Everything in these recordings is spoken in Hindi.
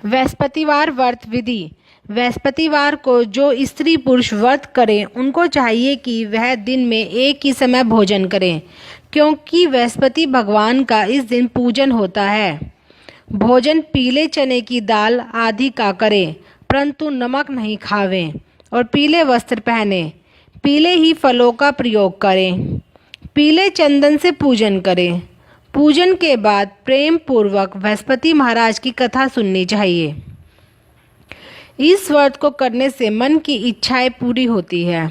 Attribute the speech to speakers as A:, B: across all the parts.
A: बृहस्पतिवार व्रत विधि। बृहस्पतिवार को जो स्त्री पुरुष व्रत करें उनको चाहिए कि वह दिन में एक ही समय भोजन करें, क्योंकि बृहस्पति भगवान का इस दिन पूजन होता है। भोजन पीले चने की दाल आदि का करें, परंतु नमक नहीं खावें और पीले वस्त्र पहनें। पीले ही फलों का प्रयोग करें। पीले चंदन से पूजन करें। पूजन के बाद प्रेम पूर्वक बृहस्पति महाराज की कथा सुननी चाहिए। इस व्रत को करने से मन की इच्छाएं पूरी होती है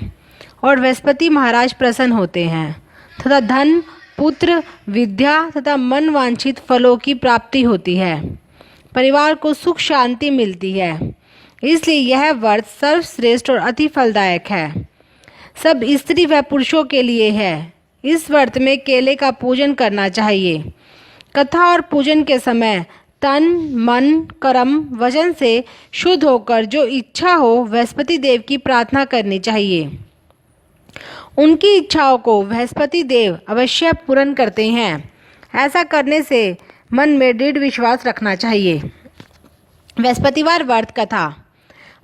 A: और बृहस्पति महाराज प्रसन्न होते हैं तथा धन, पुत्र, विद्या तथा मन वांछित फलों की प्राप्ति होती है। परिवार को सुख शांति मिलती है। इसलिए यह व्रत सर्वश्रेष्ठ और अति फलदायक है। सब स्त्री व पुरुषों के लिए है। इस व्रत में केले का पूजन करना चाहिए। कथा और पूजन के समय तन, मन, कर्म, वचन से शुद्ध होकर जो इच्छा हो बृहस्पति देव की प्रार्थना करनी चाहिए। उनकी इच्छाओं को बृहस्पति देव अवश्य पूर्ण करते हैं। ऐसा करने से मन में दृढ़ विश्वास रखना चाहिए। बृहस्पतिवार व्रत कथा।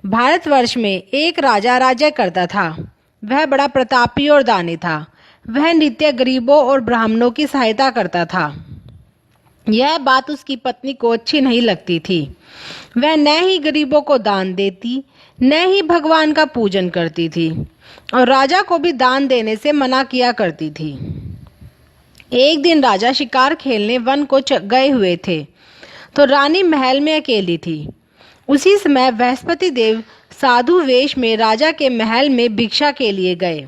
A: भारतवर्ष में एक राजा राज्य करता था। वह बड़ा प्रतापी और दानी था। वह नित्य गरीबों और ब्राह्मणों की सहायता करता था। यह बात उसकी पत्नी को अच्छी नहीं लगती थी। वह न ही गरीबों को दान देती, न ही भगवान का पूजन करती थी और राजा को भी दान देने से मना किया करती थी। एक दिन राजा शिकार खेलने वन को गए हुए थे तो रानी महल में अकेली थी। उसी समय बृहस्पति देव साधु वेश में राजा के महल में भिक्षा के लिए गए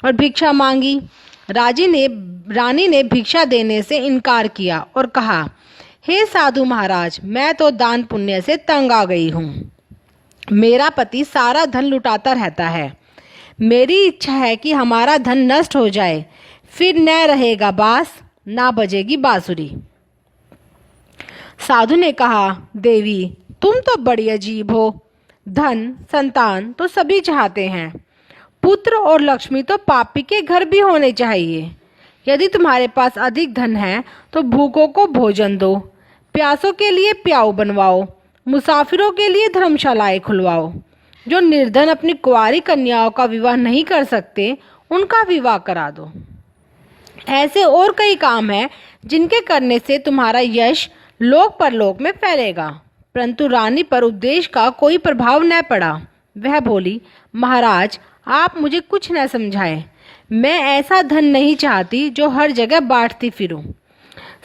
A: और भिक्षा मांगी। रानी ने भिक्षा देने से इनकार किया और कहा, हे साधु महाराज, मैं तो दान पुण्य से तंग आ गई हूँ। मेरा पति सारा धन लुटाता रहता है। मेरी इच्छा है कि हमारा धन नष्ट हो जाए, फिर न रहेगा बांस, ना बजेगी बांसुरी। साधु ने कहा, देवी, तुम तो बड़ी अजीब हो। धन, संतान तो सभी चाहते हैं। पुत्र और लक्ष्मी तो पापी के घर भी होने चाहिए। यदि तुम्हारे पास अधिक धन है तो भूखों को भोजन दो, प्यासों के लिए प्याऊ बनवाओ, मुसाफिरों के लिए धर्मशालाएं खुलवाओ। जो निर्धन अपनी कुंवारी कन्याओं का विवाह नहीं कर सकते, उनका विवाह करा दो। ऐसे और कई काम हैं जिनके करने से तुम्हारा यश लोक परलोक में फैलेगा। परंतु रानी पर उपदेश का कोई प्रभाव न पड़ा। वह बोली, महाराज, आप मुझे कुछ न समझाएं। मैं ऐसा धन नहीं चाहती जो हर जगह बांटती फिरूं।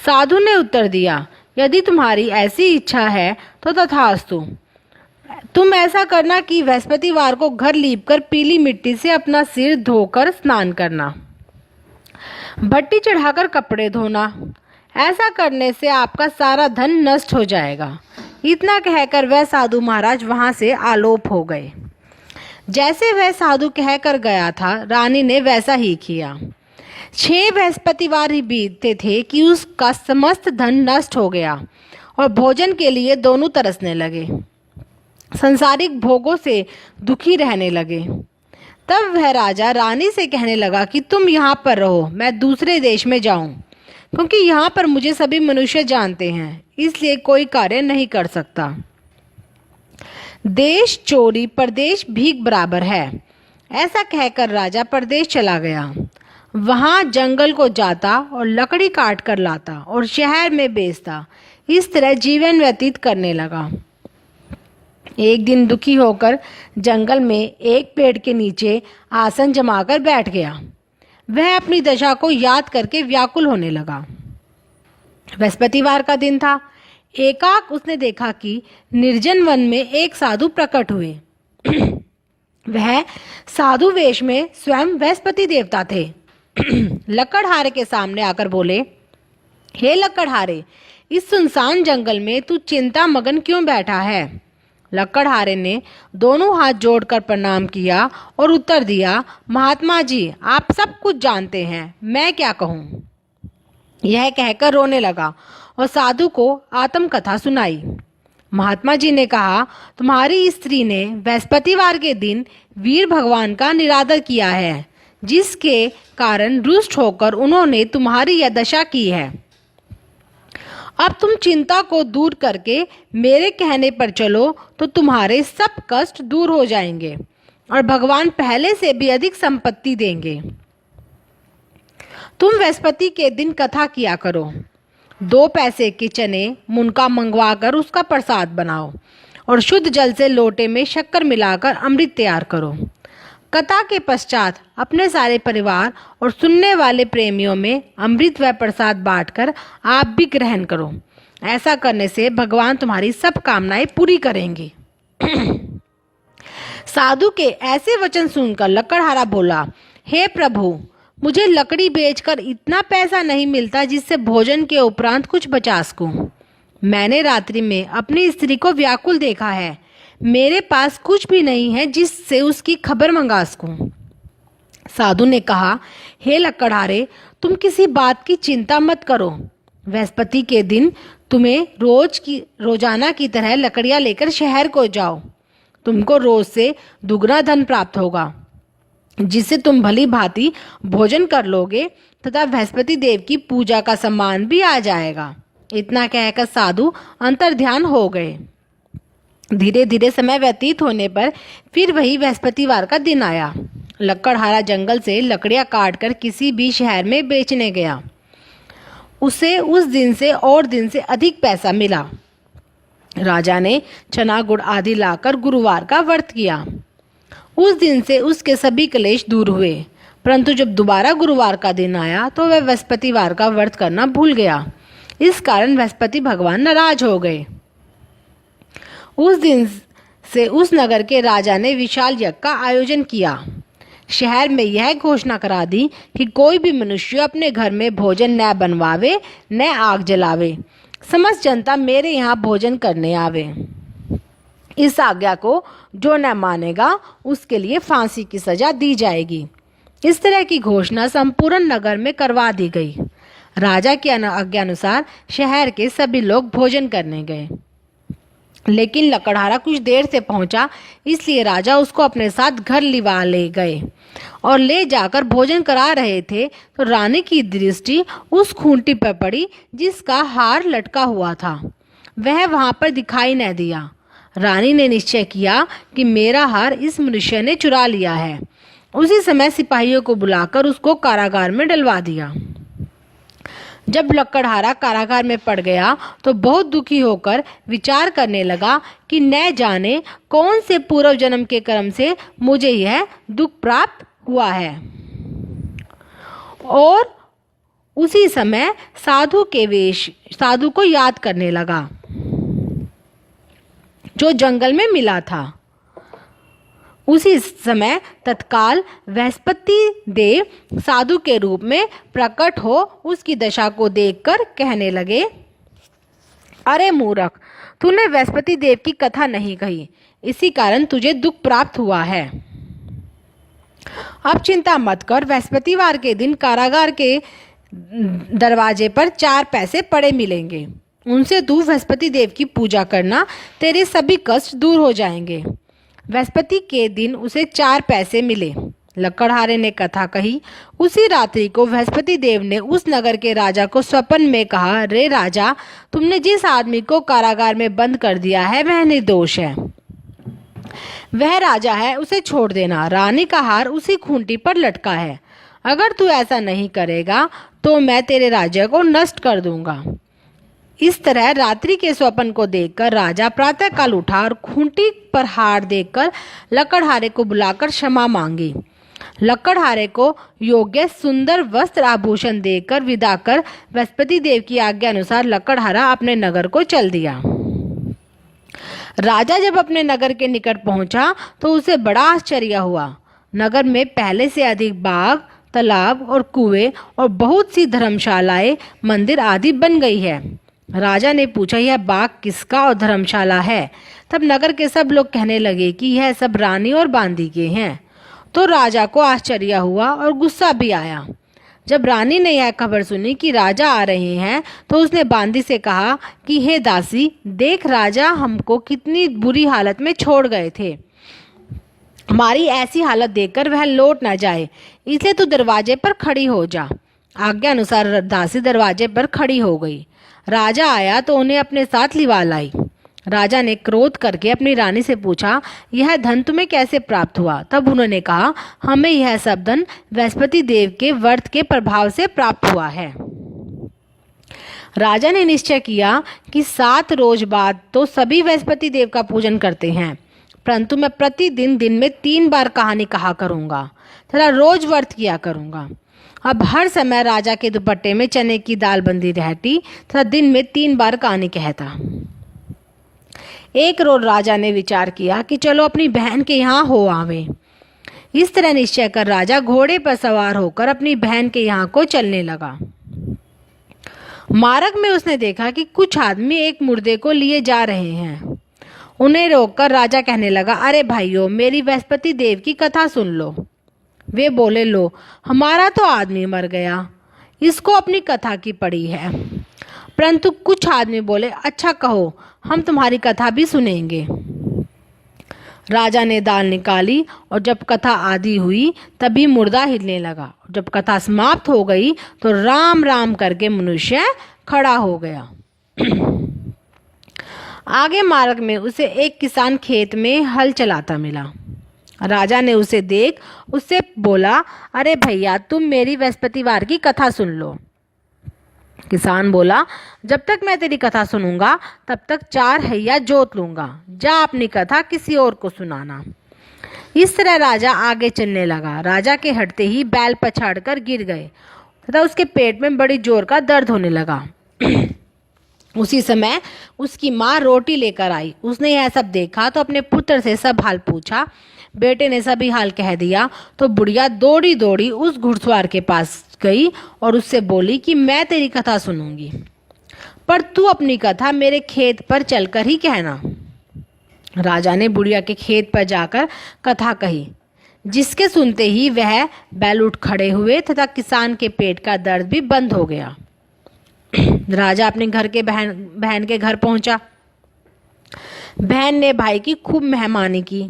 A: साधु ने उत्तर दिया, यदि तुम्हारी ऐसी इच्छा है तो तथास्तु। तुम ऐसा करना कि बृहस्पतिवार को घर लीपकर पीली मिट्टी से अपना सिर धोकर स्नान करना, भट्टी चढ़ाकर कपड़े धोना। ऐसा करने से आपका सारा धन नष्ट हो जाएगा। इतना कहकर वह साधु महाराज वहां से आलोप हो गए। जैसे वह साधु कहकर गया था, रानी ने वैसा ही किया। 6 बृहस्पतिवार ही बीतते थे कि उसका समस्त धन नष्ट हो गया और भोजन के लिए दोनों तरसने लगे। संसारिक भोगों से दुखी रहने लगे। तब वह राजा रानी से कहने लगा कि तुम यहाँ पर रहो, मैं दूसरे देश में जाऊं, क्योंकि यहाँ पर मुझे सभी मनुष्य जानते हैं, इसलिए कोई कार्य नहीं कर सकता। देश चोरी परदेश भीख बराबर है। ऐसा कहकर राजा परदेश चला गया। वहां जंगल को जाता और लकड़ी काट कर लाता और शहर में बेचता। इस तरह जीवन व्यतीत करने लगा। एक दिन दुखी होकर जंगल में एक पेड़ के नीचे आसन जमाकर बैठ गया। वह अपनी दशा को याद करके व्याकुल होने लगा। बृहस्पतिवार का दिन था। एकाक उसने देखा कि निर्जन वन में एक साधु प्रकट हुए। वह साधु वेश में स्वयं बृहस्पति देवता थे। लकड़हारे के सामने आकर बोले, हे लकड़हारे, इस सुनसान जंगल में तू चिंता मगन क्यों बैठा है? लकड़हारे ने दोनों हाथ जोड़कर प्रणाम किया और उत्तर दिया, महात्मा जी, आप सब कुछ जानते हैं, मैं क्या कहूँ। यह कहकर रोने लगा और साधु को आत्मकथा सुनाई। महात्मा जी ने कहा, तुम्हारी स्त्री ने बृहस्पतिवार के दिन वीर भगवान का निरादर किया है, जिसके कारण रुष्ट होकर उन्होंने तुम्हारी यह दशा की है। अब तुम चिंता को दूर करके मेरे कहने पर चलो तो तुम्हारे सब कष्ट दूर हो जाएंगे और भगवान पहले से भी अधिक संपत्ति देंगे। तुम बृहस्पति के दिन कथा किया करो। 2 पैसे के चने मुनका मंगवाकर उसका प्रसाद बनाओ और शुद्ध जल से लोटे में शक्कर मिलाकर अमृत तैयार करो। कथा के पश्चात अपने सारे परिवार और सुनने वाले प्रेमियों में अमृत व प्रसाद बांटकर आप भी ग्रहण करो। ऐसा करने से भगवान तुम्हारी सब कामनाएं पूरी करेंगे। साधु के ऐसे वचन सुनकर लकड़हारा बोला, हे प्रभु, मुझे लकड़ी बेचकर इतना पैसा नहीं मिलता जिससे भोजन के उपरांत कुछ बचा सकूं। मैंने रात्रि में अपनी स्त्री को व्याकुल देखा है। मेरे पास कुछ भी नहीं है जिससे उसकी खबर मंगा सकूं। साधु ने कहा, हे लकड़हारे, तुम किसी बात की चिंता मत करो। बृहस्पति के दिन तुम्हें रोजाना की तरह लकड़ियां लेकर शहर को जाओ। तुमको रोज से दुगना धन प्राप्त होगा, जिससे तुम भली भांति भोजन कर लोगे तथा बृहस्पति देव की पूजा का सम्मान भी आ जाएगा। इतना कहकर साधु अंतर्ध्यान हो गए। धीरे धीरे समय व्यतीत होने पर फिर वही बृहस्पतिवार का दिन आया। लकड़हारा जंगल से लकड़ियां काटकर किसी भी शहर में बेचने गया। उसे उस दिन से और दिन से अधिक पैसा मिला। राजा ने चना गुड़ आदि लाकर गुरुवार का व्रत किया। उस दिन से उसके सभी क्लेश दूर हुए। परंतु जब दोबारा गुरुवार का दिन आया तो वह बृहस्पतिवार का व्रत करना भूल गया। इस कारण बृहस्पति भगवान नाराज हो गए। उस दिन से उस नगर के राजा ने विशाल यज्ञ का आयोजन किया। शहर में यह घोषणा करा दी कि कोई भी मनुष्य अपने घर में भोजन न बनवावे न आग जलावे। समस्त जनता मेरे यहाँ भोजन करने आवे। इस आज्ञा को जो न मानेगा उसके लिए फांसी की सजा दी जाएगी। इस तरह की घोषणा संपूर्ण नगर में करवा दी गई। राजा की आज्ञा अनुसार शहर के सभी लोग भोजन करने गए, लेकिन लकड़हारा कुछ देर से पहुंचा, इसलिए राजा उसको अपने साथ घर लिवा ले गए और ले जाकर भोजन करा रहे थे तो रानी की दृष्टि उस खूंटी पर पड़ी जिसका हार लटका हुआ था। वह वहां पर दिखाई न दिया। रानी ने निश्चय किया कि मेरा हार इस मनुष्य ने चुरा लिया है। उसी समय सिपाहियों को बुलाकर उसको कारागार में डलवा दिया। जब लकड़हारा कारागार में पड़ गया तो बहुत दुखी होकर विचार करने लगा कि न जाने कौन से पूर्व जन्म के कर्म से मुझे यह दुख प्राप्त हुआ है। और उसी समय साधु को याद करने लगा जो जंगल में मिला था। उसी समय तत्काल बृहस्पति देव साधु के रूप में प्रकट हो उसकी दशा को देखकर कहने लगे, अरे मूर्ख, तूने बृहस्पति देव की कथा नहीं कही, इसी कारण तुझे दुख प्राप्त हुआ है। अब चिंता मत कर। बृहस्पतिवार के दिन कारागार के दरवाजे पर 4 पैसे पड़े मिलेंगे। उनसे तू बृहस्पति देव की पूजा करना, तेरे सभी कष्ट दूर हो जाएंगे। बृहस्पति के दिन उसे 4 पैसे मिले। लकड़हारे ने कथा कही। उसी रात्रि को बृहस्पति देव ने उस नगर के राजा को स्वप्न में कहा, रे राजा, तुमने जिस आदमी को कारागार में बंद कर दिया है वह निर्दोष है। वह राजा है, उसे छोड़ देना। रानी का हार उसी खूंटी पर लटका है। अगर तू ऐसा नहीं करेगा तो मैं तेरे राज्य को नष्ट कर दूंगा। इस तरह रात्रि के स्वप्न को देखकर राजा प्रातःकाल उठा और खूंटी पर हार देखकर लकड़हारे को बुलाकर क्षमा मांगी। लकड़हारे को योग्य सुंदर वस्त्र आभूषण देकर विदा कर बृहस्पति देव की आज्ञा अनुसार लकड़हारा अपने नगर को चल दिया। राजा जब अपने नगर के निकट पहुंचा तो उसे बड़ा आश्चर्य हुआ। नगर में पहले से अधिक बाग, तालाब और कुएं और बहुत सी धर्मशालाएं, मंदिर आदि बन गई है। राजा ने पूछा, यह बाग किसका और धर्मशाला है? तब नगर के सब लोग कहने लगे कि यह सब रानी और बांदी के हैं। तो राजा को आश्चर्य हुआ और गुस्सा भी आया। जब रानी ने यह खबर सुनी कि राजा आ रहे हैं तो उसने बांदी से कहा कि हे दासी, देख राजा हमको कितनी बुरी हालत में छोड़ गए थे। हमारी ऐसी हालत देखकर वह लौट ना जाए, इसलिए तू दरवाजे पर खड़ी हो जा। आज्ञा अनुसार दासी दरवाजे पर खड़ी हो गई। राजा आया तो उन्हें अपने साथ लिवा लाई। राजा ने क्रोध करके अपनी रानी से पूछा, यह धन तुम्हें कैसे प्राप्त हुआ? तब उन्होंने कहा, हमें यह सब धन बृहस्पति देव के व्रत के प्रभाव से प्राप्त हुआ है। राजा ने निश्चय किया कि 7 रोज बाद तो सभी बृहस्पति देव का पूजन करते हैं, परंतु मैं प्रतिदिन दिन में 3 बार कहानी कहा करूंगा तथा रोज व्रत किया करूंगा। अब हर समय राजा के दुपट्टे में चने की दाल बंधी रहती तथा दिन में 3 बार कहानी कहता। एक रोज राजा ने विचार किया कि चलो अपनी बहन के यहाँ हो आवे। इस तरह निश्चय कर राजा घोड़े पर सवार होकर अपनी बहन के यहाँ को चलने लगा। मार्ग में उसने देखा कि कुछ आदमी एक मुर्दे को लिए जा रहे हैं। उन्हें रोककर राजा कहने लगा, अरे भाइयों, मेरी बृहस्पति देव की कथा सुन लो। वे बोले, लो, हमारा तो आदमी मर गया, इसको अपनी कथा की पड़ी है। परंतु कुछ आदमी बोले, अच्छा कहो, हम तुम्हारी कथा भी सुनेंगे। राजा ने दाल निकाली और जब कथा आदि हुई तभी मुर्दा हिलने लगा। जब कथा समाप्त हो गई तो राम राम करके मनुष्य खड़ा हो गया। आगे मार्ग में उसे एक किसान खेत में हल चलाता मिला। राजा ने उसे देख उससे बोला, अरे भैया, तुम मेरी बृहस्पतिवार की कथा सुन लो। किसान बोला, जब तक मैं तेरी कथा सुनूंगा तब तक 4 हैया जोत लूंगा, जा अपनी कथा किसी और को सुनाना। इस तरह राजा आगे चलने लगा। राजा के हटते ही बैल पछाड़कर गिर गए तथा उसके पेट में बड़ी जोर का दर्द होने लगा। उसी समय उसकी माँ रोटी लेकर आई। उसने यह सब देखा तो अपने पुत्र से सब हाल पूछा। बेटे ने सभी हाल कह दिया तो बुढ़िया दौड़ी दौड़ी उस घुड़सवार के पास गई और उससे बोली कि मैं तेरी कथा सुनूंगी, पर तू अपनी कथा मेरे खेत पर चलकर ही कहना। राजा ने बुढ़िया के खेत पर जाकर कथा कही, जिसके सुनते ही वह बैल उठ खड़े हुए तथा किसान के पेट का दर्द भी बंद हो गया। राजा अपने घर के बहन के घर पहुंचा। बहन ने भाई की खूब मेहमानी की।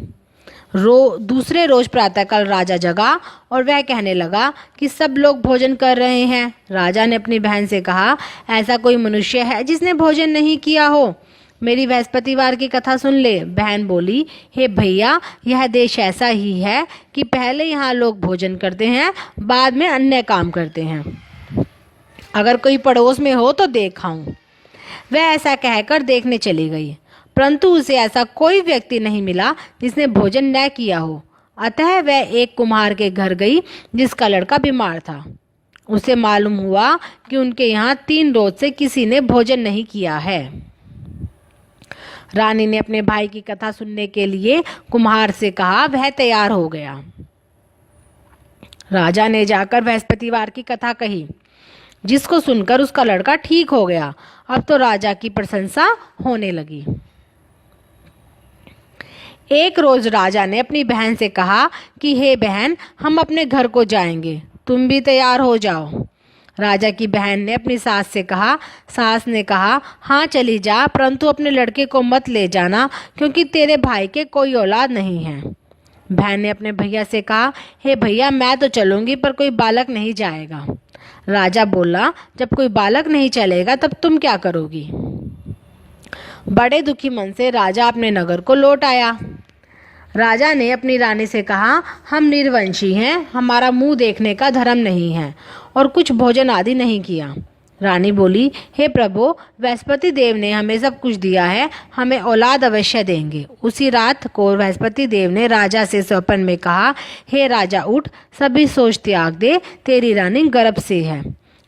A: दूसरे रोज प्रातःकाल राजा जगा और वह कहने लगा कि सब लोग भोजन कर रहे हैं। राजा ने अपनी बहन से कहा, ऐसा कोई मनुष्य है जिसने भोजन नहीं किया हो? मेरी बृहस्पतिवार की कथा सुन ले। बहन बोली, हे भैया, यह देश ऐसा ही है कि पहले यहाँ लोग भोजन करते हैं, बाद में अन्य काम करते हैं। अगर कोई पड़ोस में हो तो देखाऊं। वह ऐसा कहकर देखने चली गई, परंतु उसे ऐसा कोई व्यक्ति नहीं मिला जिसने भोजन न किया हो। अतः वह एक कुम्हार के घर गई जिसका लड़का बीमार था। उसे मालूम हुआ कि उनके यहाँ 3 रोज से किसी ने भोजन नहीं किया है। रानी ने अपने भाई की कथा सुनने के लिए कुम्हार से कहा। वह तैयार हो गया। राजा ने जाकर बृहस्पतिवार की कथा कही, जिसको सुनकर उसका लड़का ठीक हो गया। अब तो राजा की प्रशंसा होने लगी। एक रोज राजा ने अपनी बहन से कहा कि हे बहन, हम अपने घर को जाएंगे, तुम भी तैयार हो जाओ। राजा की बहन ने अपनी सास से कहा। सास ने कहा, हाँ चली जा, परंतु अपने लड़के को मत ले जाना, क्योंकि तेरे भाई के कोई औलाद नहीं है। बहन ने अपने भैया से कहा, हे भैया, मैं तो चलूंगी, पर कोई बालक नहीं जाएगा। राजा बोला, जब कोई बालक नहीं चलेगा तब तुम क्या करोगी? बड़े दुखी मन से राजा अपने नगर को लौट आया। राजा ने अपनी रानी से कहा, हम निर्वंशी हैं, हमारा मुंह देखने का धर्म नहीं है और कुछ भोजन आदि नहीं किया। रानी बोली, हे प्रभु, बृहस्पति देव ने हमें सब कुछ दिया है, हमें औलाद अवश्य देंगे। उसी रात को बृहस्पति देव ने राजा से स्वप्न में कहा, हे राजा, उठ, सभी सोच त्याग दे, तेरी रानी गर्भ से है।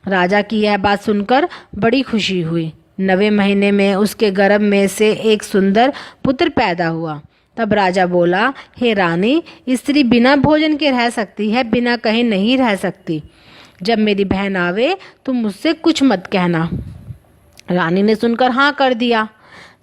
A: राजा की यह बात सुनकर बड़ी खुशी हुई। 9वें महीने में उसके गर्भ में से एक सुंदर पुत्र पैदा हुआ। तब राजा बोला, हे रानी, स्त्री बिना भोजन के रह सकती है, बिना कहीं नहीं रह सकती। जब मेरी बहन आवे तुम मुझसे कुछ मत कहना। रानी ने सुनकर हाँ कर दिया।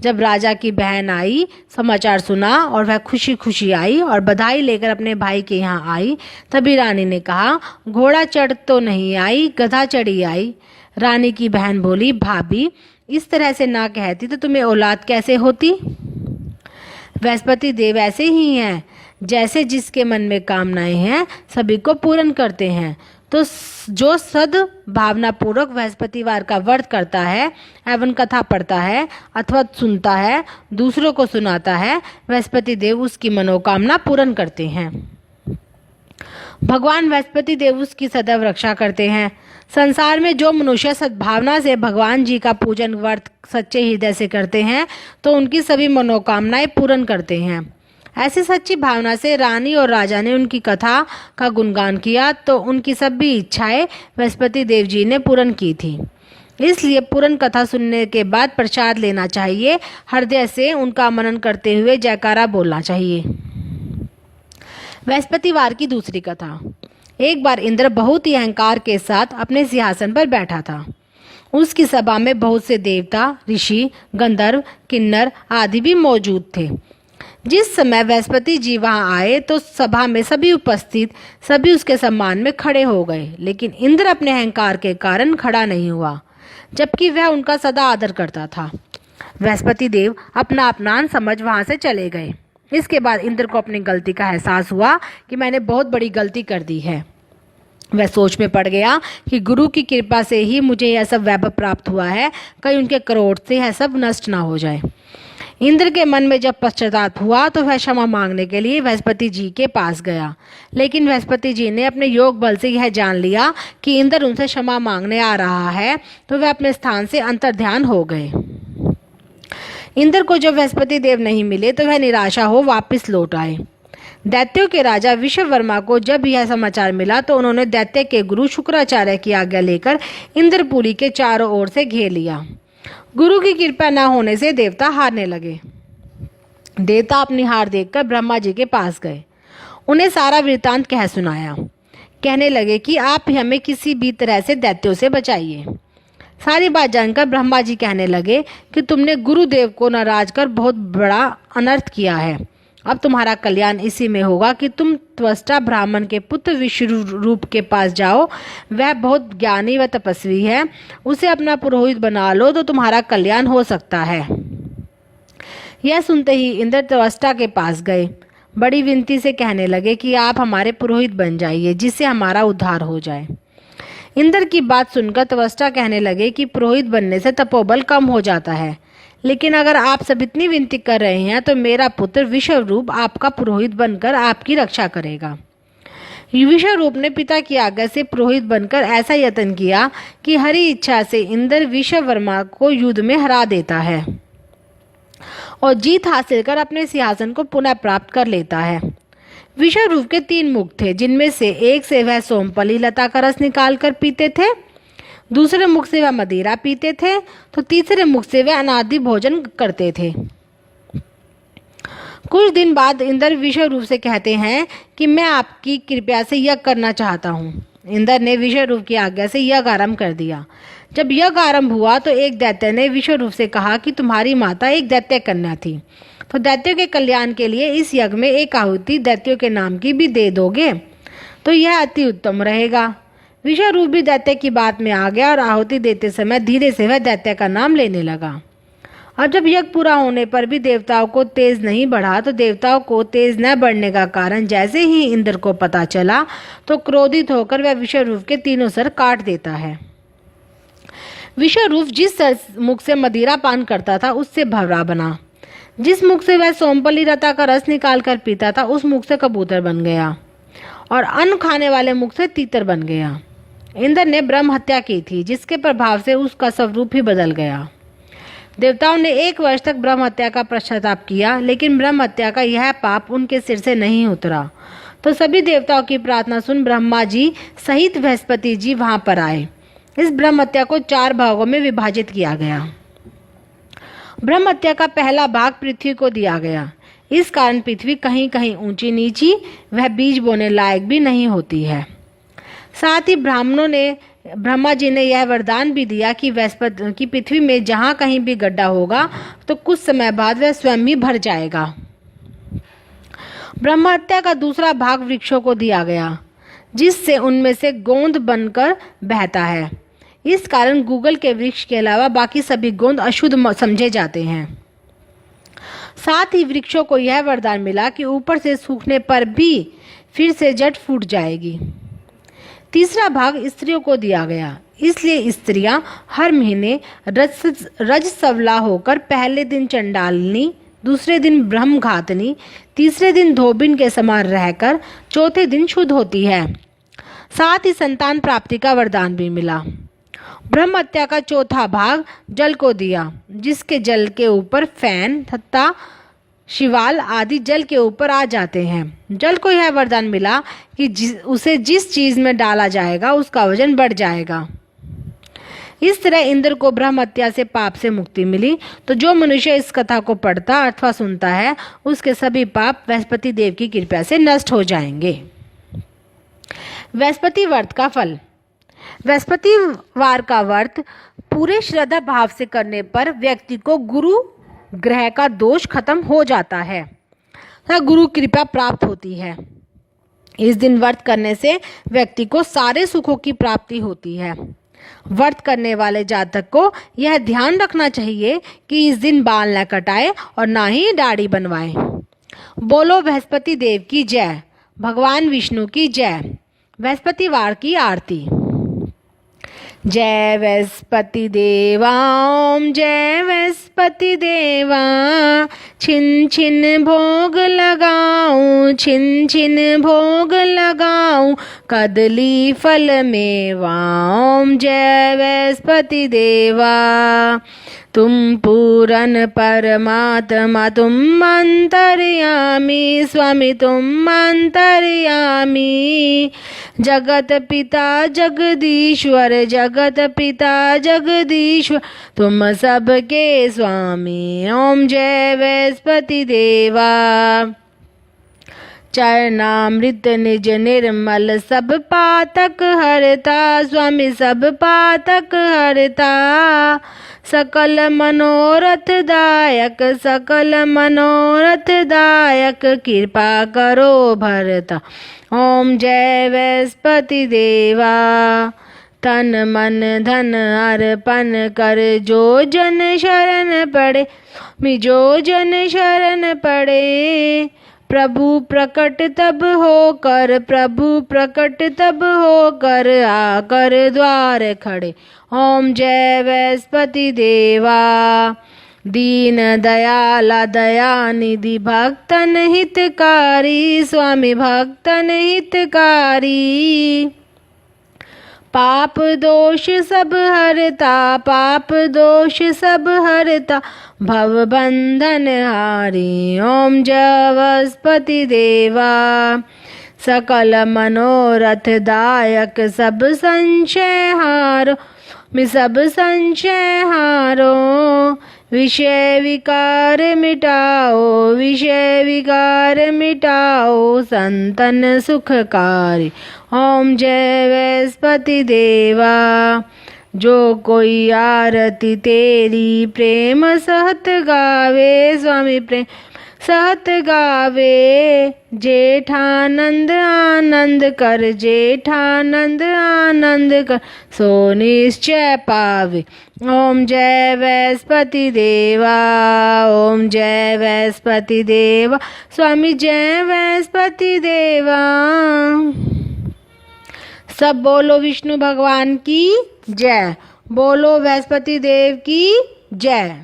A: जब राजा की बहन आई, समाचार सुना और वह खुशी खुशी आई और बधाई लेकर अपने भाई के यहाँ आई, तभी रानी ने कहा, घोड़ा चढ़ तो नहीं आई, गधा चढ़ी आई। रानी की बहन बोली, भाभी, इस तरह से ना कहती तो तुम्हें औलाद कैसे होती? बृहस्पति देव ऐसे ही हैं, जैसे जिसके मन में कामनाएं हैं सभी को पूर्ण करते हैं। तो जो सद्भावना पूर्वक बृहस्पतिवार का व्रत करता है एवं कथा पढ़ता है अथवा सुनता है, दूसरों को सुनाता है, बृहस्पति देव उसकी मनोकामना पूर्ण करते हैं। भगवान बृहस्पति देव उसकी सदैव रक्षा करते हैं। संसार में जो मनुष्य सद्भावना से भगवान जी का पूजन व्रत सच्चे हृदय से करते हैं तो उनकी सभी मनोकामनाएं पूर्ण करते हैं। ऐसी सच्ची भावना से रानी और राजा ने उनकी कथा का गुणगान किया तो उनकी सभी इच्छाएं बृहस्पति देव जी ने पूर्ण की थी। इसलिए पूर्ण कथा सुनने के बाद प्रसाद लेना चाहिए, हृदय से उनका मनन करते हुए जयकारा बोलना चाहिए। बृहस्पतिवार की दूसरी कथा। एक बार इंद्र बहुत ही अहंकार के साथ अपने सिंहासन पर बैठा था। उसकी सभा में बहुत से देवता, ऋषि, गंधर्व, किन्नर आदि भी मौजूद थे। जिस समय बृहस्पति जी वहां आए तो सभा में सभी उपस्थित सभी उसके सम्मान में खड़े हो गए, लेकिन इंद्र अपने अहंकार के कारण खड़ा नहीं हुआ, जबकि वह उनका सदा आदर करता था। बृहस्पति देव अपना अपमान समझ वहां से चले गए। इसके बाद इंद्र को अपनी गलती का एहसास हुआ कि मैंने बहुत बड़ी गलती कर दी है। वह सोच में पड़ गया कि गुरु की कृपा से ही मुझे यह सब वैभव प्राप्त हुआ है, कहीं उनके क्रोध से यह सब नष्ट ना हो जाए। इंद्र के मन में जब पश्चाताप हुआ तो वह क्षमा मांगने के लिए बृहस्पति जी के पास गया, लेकिन बृहस्पति जी ने अपने योग बल से यह जान लिया कि इंद्र उनसे क्षमा मांगने आ रहा है, तो वह अपने स्थान से अंतर्ध्यान हो गए। इंद्र को जब बृहस्पति देव नहीं मिले तो वह निराशा हो वापस लौट आए। दैत्यों के राजा विश्ववर्मा को जब यह समाचार मिला तो उन्होंने दैत्य के गुरु शुक्राचार्य की आज्ञा लेकर इंद्रपुरी के चारों ओर से घेर लिया। गुरु की कृपा न होने से देवता हारने लगे। देवता अपनी हार देखकर ब्रह्मा जी के पास गए, उन्हें सारा वृत्तांत कह सुनाया। कहने लगे कि आप हमें किसी भी तरह से दैत्यों से बचाइए। सारी बात जानकर ब्रह्मा जी कहने लगे कि तुमने गुरुदेव को नाराज कर बहुत बड़ा अनर्थ किया है। अब तुम्हारा कल्याण इसी में होगा कि तुम त्वष्टा ब्राह्मण के पुत्र विश्वरूप के पास जाओ। वह बहुत ज्ञानी व तपस्वी है, उसे अपना पुरोहित बना लो तो तुम्हारा कल्याण हो सकता है। यह सुनते ही इंद्र त्वष्टा के पास गए, बड़ी विनती से कहने लगे कि आप हमारे पुरोहित बन जाइए, जिससे हमारा उद्धार हो जाए। इंद्र की बात सुनकर त्वष्टा कहने लगे कि पुरोहित बनने से तपोबल कम हो जाता है, लेकिन अगर आप सब इतनी विनती कर रहे हैं तो मेरा पुत्र विश्वरूप आपका पुरोहित बनकर आपकी रक्षा करेगा। विश्वरूप ने पिता की आज्ञा से पुरोहित बनकर ऐसा यत्न किया कि हरी इच्छा से इंद्र विश्ववर्मा को युद्ध में हरा देता है और जीत हासिल कर अपने सिंहासन को पुनः प्राप्त कर लेता है। विश्वरूप के 3 मुख थे, जिनमें से एक से वह सोमपली लता का रस निकाल कर पीते थे, दूसरे मुख से वह मदिरा पीते थे, तो तीसरे मुख से वह अनादि भोजन करते थे। कुछ दिन बाद इंद्र विश्वरूप से कहते हैं कि मैं आपकी कृपा से यज्ञ करना चाहता हूँ। इंद्र ने विश्वरूप की आज्ञा से यज्ञ आरंभ कर दिया। जब यज्ञ आरंभ हुआ तो एक दैत्य ने विश्वरूप से कहा कि तुम्हारी माता एक दैत्य कन्या थी, तो दैत्यों के कल्याण के लिए इस यज्ञ में एक आहुति दैत्यों के नाम की भी दे दोगे तो यह अति उत्तम रहेगा। विश्वरूप भी दैत्य की बात में आ गया और आहुति देते समय धीरे से वह दैत्य का नाम लेने लगा। अब जब यज्ञ पूरा होने पर भी देवताओं को तेज नहीं बढ़ा तो देवताओं को तेज न बढ़ने का कारण जैसे ही इंद्र को पता चला तो क्रोधित होकर वह विश्वरूप के 3 सर काट देता है। विश्वरूप जिस मुख से मदिरा पान करता था उससे भंवरा बना, जिस मुख से वह सोमपली लता का रस निकाल कर पीता था उस मुख से कबूतर बन गया और अन्न खाने वाले मुख से तीतर बन गया। इंद्र ने ब्रह्म हत्या की थी, जिसके प्रभाव से उसका स्वरूप ही बदल गया। देवताओं ने 1 वर्ष तक ब्रह्म हत्या का पश्चाताप किया, लेकिन ब्रह्म हत्या का यह पाप उनके सिर से नहीं उतरा। तो सभी देवताओं की प्रार्थना सुन ब्रह्मा जी सहित बृहस्पति जी वहां पर आए। इस ब्रह्म हत्या को 4 भागों में विभाजित किया गया। ब्रह्म हत्या का पहला भाग पृथ्वी को दिया गया। इस कारण पृथ्वी कहीं कहीं ऊंची नीची वह बीज बोने लायक भी नहीं होती है। साथ ही ब्रह्मा जी ने यह वरदान भी दिया कि पृथ्वी में जहाँ कहीं भी गड्ढा होगा तो कुछ समय बाद वह स्वयं ही भर जाएगा। ब्रह्म हत्या का दूसरा भाग वृक्षों को दिया गया, जिससे उनमें से गोंद बनकर बहता है। इस कारण गूगल के वृक्ष के अलावा बाकी सभी गोंद अशुद्ध समझे जाते हैं। साथ ही वृक्षों को यह वरदान मिला कि ऊपर से सूखने पर भी फिर से जड़ फूट जाएगी। तीसरा भाग स्त्रियों को दिया गया। इसलिए स्त्रियां हर महीने रजस्वला होकर पहले दिन चंडालिनी, दूसरे दिन ब्रह्मघातनी, तीसरे दिन धोबिन के समान रहकर चौथे दिन शुद्ध होती है। साथ ही संतान प्राप्ति का वरदान भी मिला। ब्रह्म हत्या का चौथा भाग जल को दिया, जिसके जल के ऊपर फैन तथा शिवाल आदि जल के ऊपर आ जाते हैं। जल को यह वरदान मिला कि उसे जिस चीज में डाला जाएगा उसका वजन बढ़ जाएगा। इस तरह इंद्र को ब्रह्म हत्या से पाप से मुक्ति मिली। तो जो मनुष्य इस कथा को पढ़ता अथवा सुनता है उसके सभी पाप बृहस्पति देव की कृपा से नष्ट हो जाएंगे। बृहस्पति व्रत का फल। बृहस्पतिवार का व्रत पूरे श्रद्धा भाव से करने पर व्यक्ति को गुरु ग्रह का दोष खत्म हो जाता है तथा गुरु कृपा प्राप्त होती है। इस दिन व्रत करने से व्यक्ति को सारे सुखों की प्राप्ति होती है। व्रत करने वाले जातक को यह ध्यान रखना चाहिए कि इस दिन बाल न कटाए और ना ही दाढ़ी बनवाए। बोलो बृहस्पति देव की जय। भगवान विष्णु की जय। बृहस्पतिवार की आरती। जय बृहस्पति देवा ओम जय बृहस्पति देवा। छिन छिन भोग लगाऊं, छिन छिन भोग लगाऊं, कदली फल मेवा। ओम जय बृहस्पति देवा। तुम पूरन परमात्मा, तुम अंतर्यामी स्वामी, तुम अंतर्यामी। जगत पिता जगदीश्वर, जगत पिता जगदीश्वर, तुम सबके स्वामी। ओम जय बृहस्पति देवा। चरणामृत निज निर्मल, सब पातक हरता स्वामी, सब पातक हरता। सकल मनोरथ दायक, सकल मनोरथ दायक, कृपा करो भरता। ओम जय बृहस्पति देवा। तन मन धन अर्पण कर, जो जन शरण पड़े, जो जन शरण पड़े। प्रभु प्रकट तब होकर, प्रभु प्रकट तब होकर, आकर द्वार खड़े। ओम जय बृहस्पति देवा। दीन दयाला दयानिधि, भक्तन हितकारी स्वामी, भक्तन हितकारी। पाप दोष सब हरता, पाप दोष सब हरता, भव बंधन हारी। ओम जय बृहस्पति देवा। सकल मनोरथ दायक, सब संशय हारो, सब संशय हारो। विषय विकार मिटाओ, विषय विकार मिटाओ, संतन सुखकारी। ओम जय बृहस्पति देवा। जो कोई आरती तेरी प्रेम सहत गावे स्वामी, प्रेम सहत गावे। जेठानंद आनंद कर, जेठानंद आनंद कर, सो निश्चय पावे। ओम जय बृहस्पति देवा। ओम जय बृहस्पति देवा स्वामी, जय बृहस्पति देवा। सब बोलो विष्णु भगवान की जय। बोलो बृहस्पति देव की जय।